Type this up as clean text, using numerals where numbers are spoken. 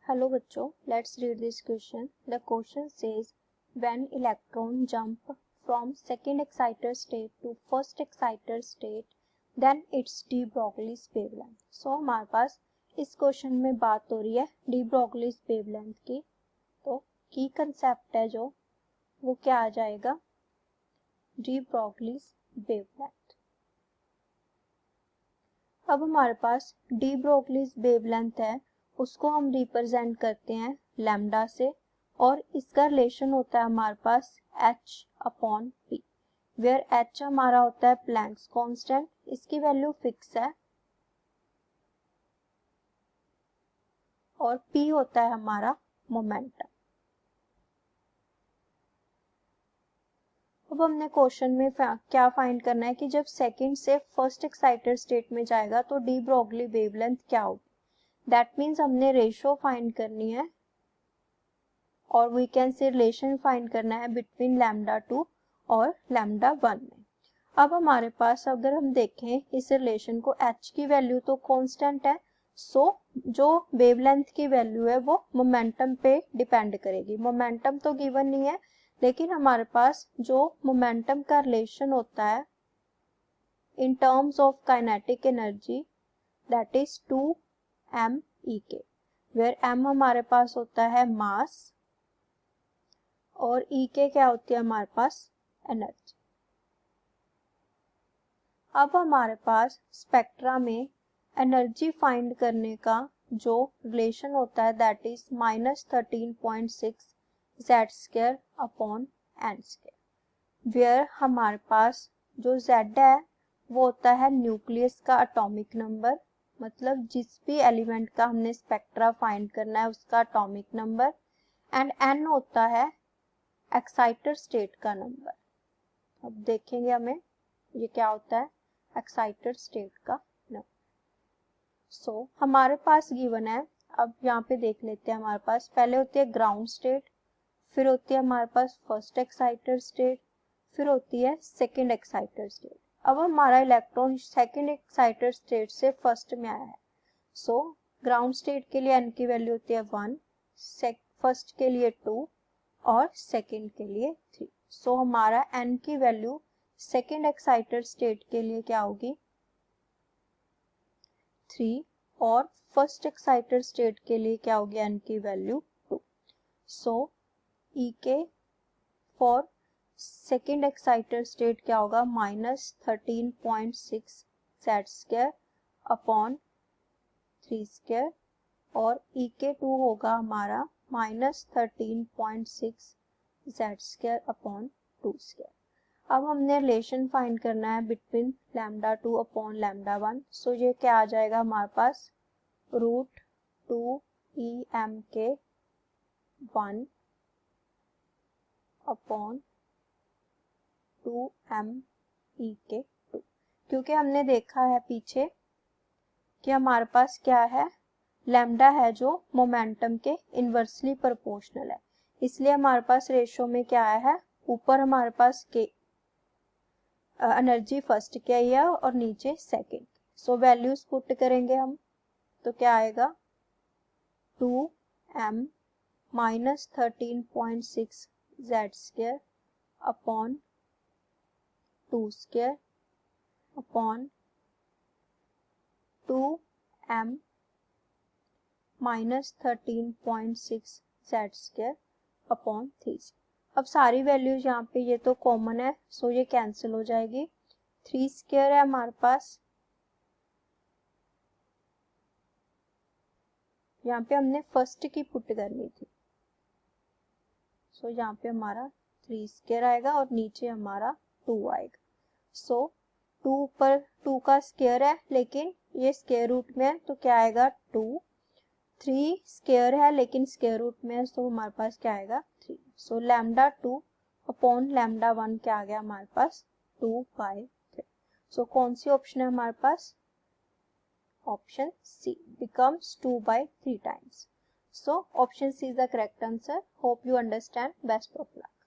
Hello बच्चों, let's read this question. The question says when electron jump from second excited state to first excited state, then it's de Broglie's wavelength. So हमारे पास इस question में बात हो रही है de Broglie's wavelength की. तो की कंसेप्ट है जो वो क्या आ जाएगा, de Broglie's wavelength. अब हमारे पास de Broglie's wavelength है, उसको हम रिप्रेजेंट करते हैं लैम्डा से और इसका रिलेशन होता है हमारे पास h upon p, where h हमारा होता है प्लैंक्स कांस्टेंट, इसकी वैल्यू फिक्स है, और p होता है हमारा मोमेंटम. अब हमने क्वेश्चन में क्या फाइंड करना है कि जब सेकंड से फर्स्ट एक्साइटेड स्टेट में जाएगा तो डी ब्रोगली वेवलेंथ क्या होगी. दैट मीन्स हमने रेशियो फाइंड करनी है और we can say relation find करना है बिटवीन लैम्डा 2 और लैम्डा 1 में. अब हमारे पास अगर हम देखें इस रिलेशन को, h की वैल्यू तो कांस्टेंट है, सो जो वेवलेंथ की वैल्यू है वो मोमेंटम पे डिपेंड करेगी. मोमेंटम तो गिवन नहीं है, लेकिन हमारे पास जो मोमेंटम का रिलेशन होता है in terms of kinetic energy that is 2m/e⁻, where m हमारे पास होता है मास और E क्या होती है हमारे पास एनर्जी. अब हमारे पास स्पेक्ट्रा में एनर्जी फाइंड करने का जो रिलेशन होता है that is -13.6 z² upon n², where हमारे पास जो z है वो होता है न्यूक्लियस का एटॉमिक नंबर, मतलब जिस भी एलिमेंट का हमने स्पेक्ट्रा फाइंड करना है उसका एटॉमिक नंबर, एंड n होता है एक्साइटेड स्टेट का नंबर. अब देखेंगे हमें ये क्या होता है एक्साइटेड स्टेट का नंबर. सो हमारे पास गिवन है, अब यहाँ पे देख लेते हैं, हमारे पास पहले होती है ग्राउंड स्टेट, फिर होती है हमारे पास फर्स्ट एक्साइटेड स्टेट, फिर होती है सेकंड एक्साइटेड स्टेट. अब हमारा इलेक्ट्रॉन सेकंड एक्साइटेड स्टेट से फर्स्ट में आया है, सो ग्राउंड स्टेट के लिए n की वैल्यू होती है 1, फर्स्ट के लिए 2 और सेकंड के लिए 3. सो हमारा n की वैल्यू सेकंड एक्साइटेड स्टेट के लिए क्या होगी 3, और फर्स्ट एक्साइटेड स्टेट के लिए क्या होगी n की value 2. So E for second excited state क्या होगा -13.6 z² अपॉन 3² और E2 होगा हमारा -13.6 z² अपॉन 2². अब हमने रिलेशन फाइंड करना है बिटवीन लैम्डा 2 अपॉन लैम्डा 1. सो ये क्या आ जाएगा हमारे पास √2em1 अपॉन 2me2, क्योंकि हमने देखा है पीछे कि हमारे पास क्या है लैम्डा है जो मोमेंटम के इनवर्सली प्रोपोर्शनल है, इसलिए हमारे पास रेशियो में क्या आया है, ऊपर हमारे पास के एनर्जी फर्स्ट की आई है और नीचे सेकंड. सो वैल्यूज पुट करेंगे हम तो क्या आएगा 2m -13.6 z² upon 2² upon 2m -13.6 z² upon 3. अब सारी वैल्यूज यहाँ पे ये तो कॉमन है, सो ये कैंसिल हो जाएगी. 3² है हमारे पास, यहाँ पे हमने फर्स्ट की पुट करनी थी, सो यहाँ पे हमारा 3² आएगा और नीचे हमारा 2 आएगा. सो 2 पर 2 का स्क्वायर है लेकिन ये स्क्वायर रूट में है तो क्या आएगा 2, 3 स्क्वायर है लेकिन स्क्वायर रूट में है, सो हमारे पास क्या आएगा 3. सो लैम्डा 2 अपॉन लैम्डा 1 क्या आ गया हमारे पास 2/3. सो कौन सी ऑप्शन है हमारे पास, option C becomes 2/3 times. So option C is the correct answer. Hope you understand. Best of luck.